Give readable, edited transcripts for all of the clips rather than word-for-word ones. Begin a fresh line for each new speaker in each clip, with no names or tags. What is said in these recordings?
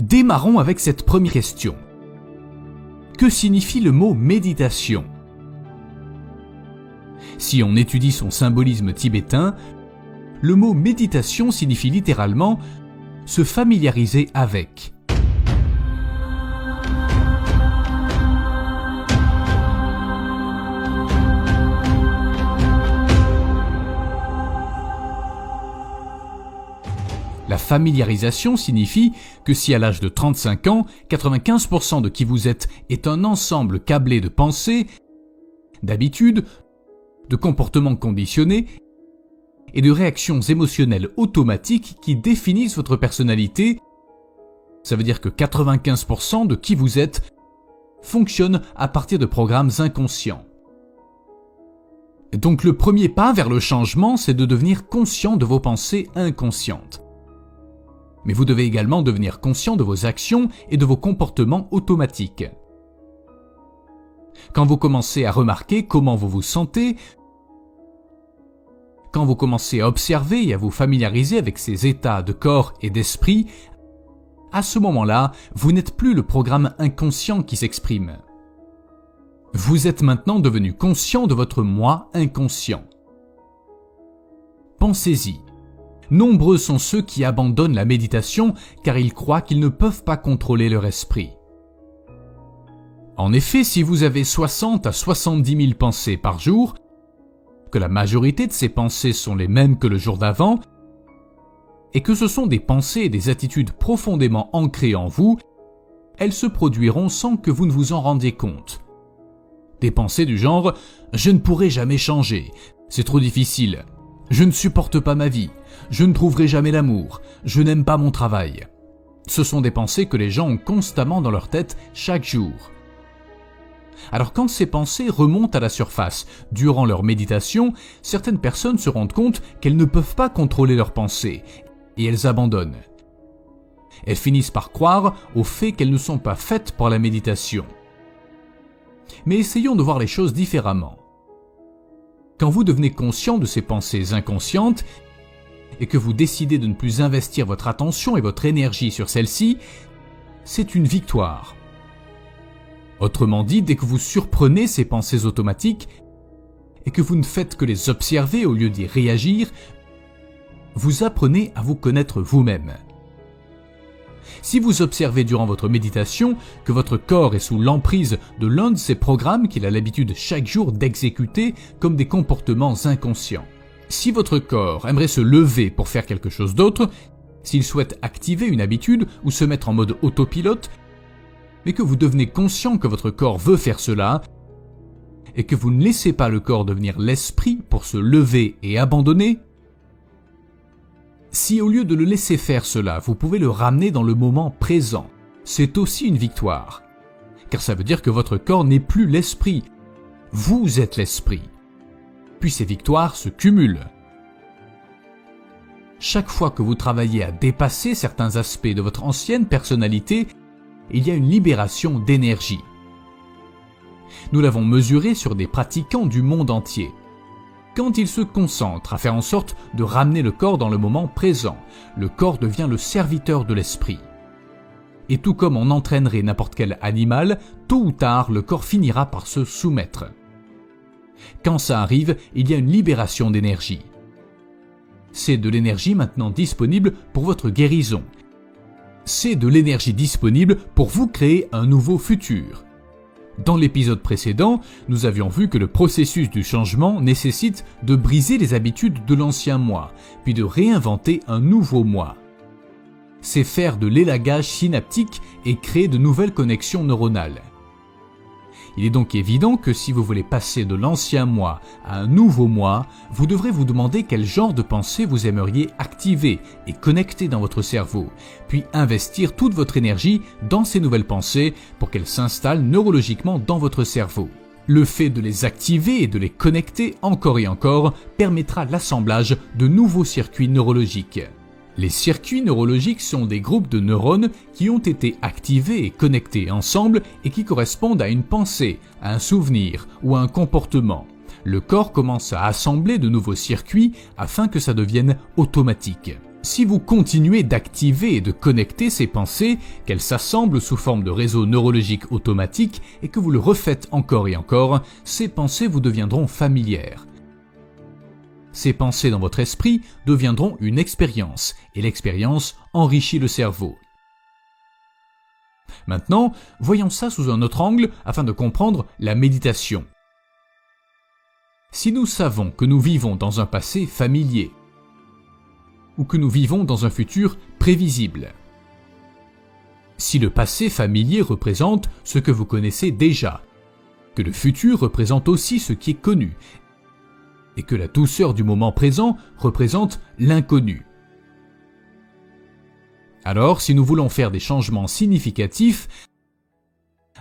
Démarrons avec cette première question. Que signifie le mot méditation ? Si on étudie son symbolisme tibétain, le mot méditation signifie littéralement « se familiariser avec ». La familiarisation signifie que si à l'âge de 35 ans, 95% de qui vous êtes est un ensemble câblé de pensées, d'habitudes, de comportements conditionnés et de réactions émotionnelles automatiques qui définissent votre personnalité, ça veut dire que 95% de qui vous êtes fonctionne à partir de programmes inconscients. Donc le premier pas vers le changement, c'est de devenir conscient de vos pensées inconscientes. Mais vous devez également devenir conscient de vos actions et de vos comportements automatiques. Quand vous commencez à remarquer comment vous vous sentez, quand vous commencez à observer et à vous familiariser avec ces états de corps et d'esprit, à ce moment-là, vous n'êtes plus le programme inconscient qui s'exprime. Vous êtes maintenant devenu conscient de votre moi inconscient. Pensez-y. Nombreux sont ceux qui abandonnent la méditation car ils croient qu'ils ne peuvent pas contrôler leur esprit. En effet, si vous avez 60 à 70 000 pensées par jour, que la majorité de ces pensées sont les mêmes que le jour d'avant, et que ce sont des pensées et des attitudes profondément ancrées en vous, elles se produiront sans que vous ne vous en rendiez compte. Des pensées du genre « je ne pourrai jamais changer, c'est trop difficile, je ne supporte pas ma vie, je ne trouverai jamais l'amour, je n'aime pas mon travail ». Ce sont des pensées que les gens ont constamment dans leur tête chaque jour. Alors quand ces pensées remontent à la surface durant leur méditation, certaines personnes se rendent compte qu'elles ne peuvent pas contrôler leurs pensées et elles abandonnent. Elles finissent par croire au fait qu'elles ne sont pas faites pour la méditation. Mais essayons de voir les choses différemment. Quand vous devenez conscient de ces pensées inconscientes et que vous décidez de ne plus investir votre attention et votre énergie sur celles-ci, c'est une victoire. Autrement dit, dès que vous surprenez ces pensées automatiques et que vous ne faites que les observer au lieu d'y réagir, vous apprenez à vous connaître vous-même. Si vous observez durant votre méditation que votre corps est sous l'emprise de l'un de ces programmes qu'il a l'habitude chaque jour d'exécuter comme des comportements inconscients, si votre corps aimerait se lever pour faire quelque chose d'autre, s'il souhaite activer une habitude ou se mettre en mode autopilote, mais que vous devenez conscient que votre corps veut faire cela, et que vous ne laissez pas le corps devenir l'esprit pour se lever et abandonner, si au lieu de le laisser faire cela, vous pouvez le ramener dans le moment présent, c'est aussi une victoire. Car ça veut dire que votre corps n'est plus l'esprit, vous êtes l'esprit. Puis ces victoires se cumulent. Chaque fois que vous travaillez à dépasser certains aspects de votre ancienne personnalité, il y a une libération d'énergie. Nous l'avons mesuré sur des pratiquants du monde entier. Quand ils se concentrent à faire en sorte de ramener le corps dans le moment présent, le corps devient le serviteur de l'esprit. Et tout comme on entraînerait n'importe quel animal, tôt ou tard le corps finira par se soumettre. Quand ça arrive, il y a une libération d'énergie. C'est de l'énergie maintenant disponible pour votre guérison. C'est de l'énergie disponible pour vous créer un nouveau futur. Dans l'épisode précédent, nous avions vu que le processus du changement nécessite de briser les habitudes de l'ancien moi, puis de réinventer un nouveau moi. C'est faire de l'élagage synaptique et créer de nouvelles connexions neuronales. Il est donc évident que si vous voulez passer de l'ancien moi à un nouveau moi, vous devrez vous demander quel genre de pensée vous aimeriez activer et connecter dans votre cerveau, puis investir toute votre énergie dans ces nouvelles pensées pour qu'elles s'installent neurologiquement dans votre cerveau. Le fait de les activer et de les connecter encore et encore permettra l'assemblage de nouveaux circuits neurologiques. Les circuits neurologiques sont des groupes de neurones qui ont été activés et connectés ensemble et qui correspondent à une pensée, à un souvenir ou à un comportement. Le corps commence à assembler de nouveaux circuits afin que ça devienne automatique. Si vous continuez d'activer et de connecter ces pensées, qu'elles s'assemblent sous forme de réseaux neurologiques automatiques et que vous le refaites encore et encore, ces pensées vous deviendront familières. Ces pensées dans votre esprit deviendront une expérience, et l'expérience enrichit le cerveau. Maintenant, voyons ça sous un autre angle afin de comprendre la méditation. Si nous savons que nous vivons dans un passé familier, ou que nous vivons dans un futur prévisible. Si le passé familier représente ce que vous connaissez déjà, que le futur représente aussi ce qui est connu, et que la douceur du moment présent représente l'inconnu. Alors, si nous voulons faire des changements significatifs,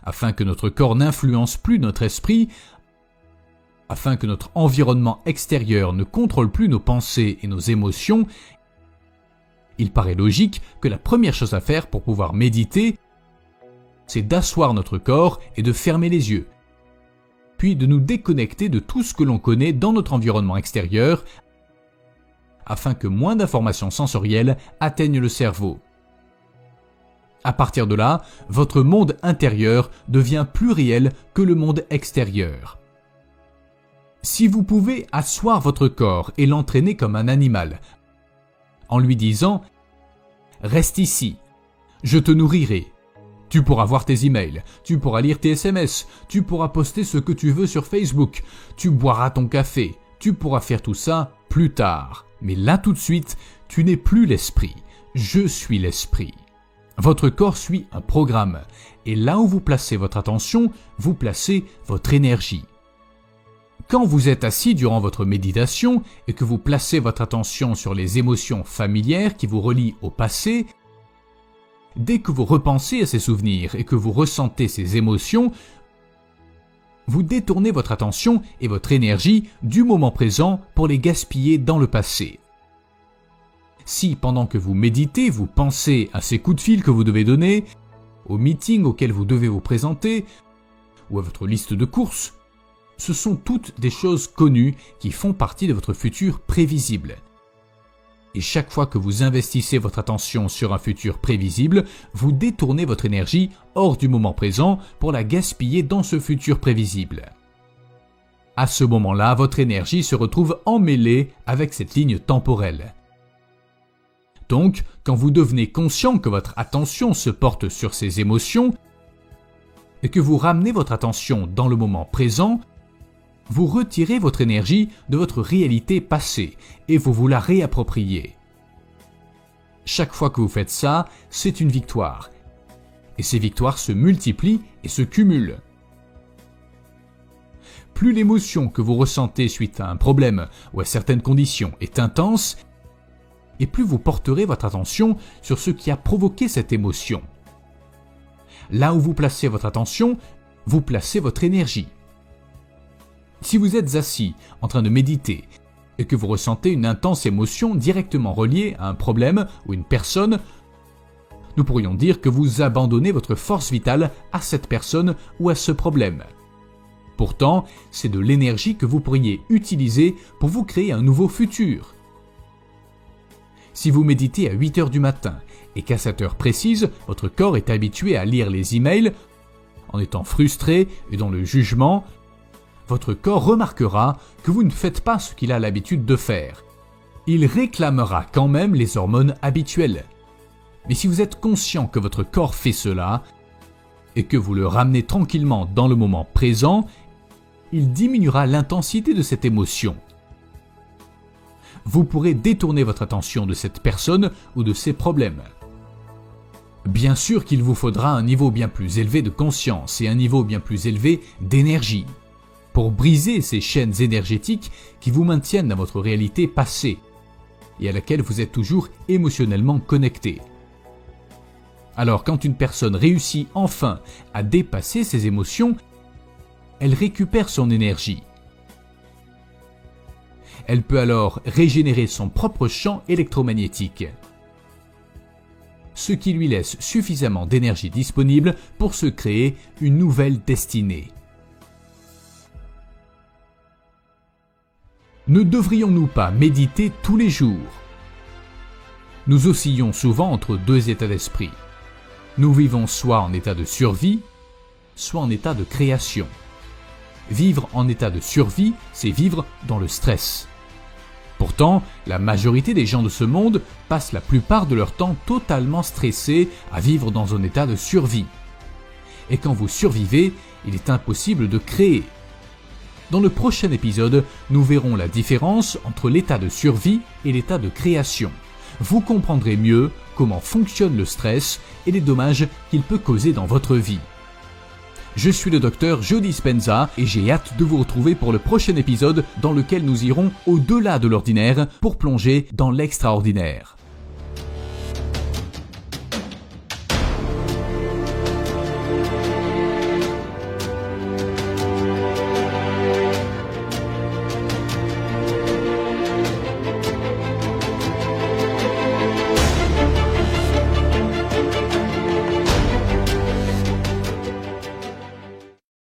afin que notre corps n'influence plus notre esprit, afin que notre environnement extérieur ne contrôle plus nos pensées et nos émotions, il paraît logique que la première chose à faire pour pouvoir méditer, c'est d'asseoir notre corps et de fermer les yeux, puis de nous déconnecter de tout ce que l'on connaît dans notre environnement extérieur, afin que moins d'informations sensorielles atteignent le cerveau. À partir de là, votre monde intérieur devient plus réel que le monde extérieur. Si vous pouvez asseoir votre corps et l'entraîner comme un animal, en lui disant « Reste ici, je te nourrirai, tu pourras voir tes emails, tu pourras lire tes SMS, tu pourras poster ce que tu veux sur Facebook, tu boiras ton café, tu pourras faire tout ça plus tard. Mais là tout de suite, tu n'es plus l'esprit, je suis l'esprit. » Votre corps suit un programme, et là où vous placez votre attention, vous placez votre énergie. Quand vous êtes assis durant votre méditation et que vous placez votre attention sur les émotions familières qui vous relient au passé, dès que vous repensez à ces souvenirs et que vous ressentez ces émotions, vous détournez votre attention et votre énergie du moment présent pour les gaspiller dans le passé. Si, pendant que vous méditez, vous pensez à ces coups de fil que vous devez donner, au meeting auquel vous devez vous présenter, ou à votre liste de courses, ce sont toutes des choses connues qui font partie de votre futur prévisible. Et chaque fois que vous investissez votre attention sur un futur prévisible, vous détournez votre énergie hors du moment présent pour la gaspiller dans ce futur prévisible. À ce moment-là, votre énergie se retrouve emmêlée avec cette ligne temporelle. Donc, quand vous devenez conscient que votre attention se porte sur ces émotions et que vous ramenez votre attention dans le moment présent, vous retirez votre énergie de votre réalité passée et vous vous la réappropriez. Chaque fois que vous faites ça, c'est une victoire. Et ces victoires se multiplient et se cumulent. Plus l'émotion que vous ressentez suite à un problème ou à certaines conditions est intense, et plus vous porterez votre attention sur ce qui a provoqué cette émotion. Là où vous placez votre attention, vous placez votre énergie. Si vous êtes assis en train de méditer et que vous ressentez une intense émotion directement reliée à un problème ou une personne, nous pourrions dire que vous abandonnez votre force vitale à cette personne ou à ce problème. Pourtant, c'est de l'énergie que vous pourriez utiliser pour vous créer un nouveau futur. Si vous méditez à 8 heures du matin et qu'à cette heure précise, votre corps est habitué à lire les emails, en étant frustré et dans le jugement, votre corps remarquera que vous ne faites pas ce qu'il a l'habitude de faire. Il réclamera quand même les hormones habituelles. Mais si vous êtes conscient que votre corps fait cela, et que vous le ramenez tranquillement dans le moment présent, il diminuera l'intensité de cette émotion. Vous pourrez détourner votre attention de cette personne ou de ses problèmes. Bien sûr qu'il vous faudra un niveau bien plus élevé de conscience et un niveau bien plus élevé d'énergie pour briser ces chaînes énergétiques qui vous maintiennent dans votre réalité passée et à laquelle vous êtes toujours émotionnellement connecté. Alors quand une personne réussit enfin à dépasser ses émotions, elle récupère son énergie. Elle peut alors régénérer son propre champ électromagnétique, ce qui lui laisse suffisamment d'énergie disponible pour se créer une nouvelle destinée. Ne devrions-nous pas méditer tous les jours ? Nous oscillons souvent entre deux états d'esprit. Nous vivons soit en état de survie, soit en état de création. Vivre en état de survie, c'est vivre dans le stress. Pourtant, la majorité des gens de ce monde passent la plupart de leur temps totalement stressés à vivre dans un état de survie. Et quand vous survivez, il est impossible de créer. Dans le prochain épisode, nous verrons la différence entre l'état de survie et l'état de création. Vous comprendrez mieux comment fonctionne le stress et les dommages qu'il peut causer dans votre vie. Je suis le docteur Joe Dispenza et j'ai hâte de vous retrouver pour le prochain épisode dans lequel nous irons au-delà de l'ordinaire pour plonger dans l'extraordinaire.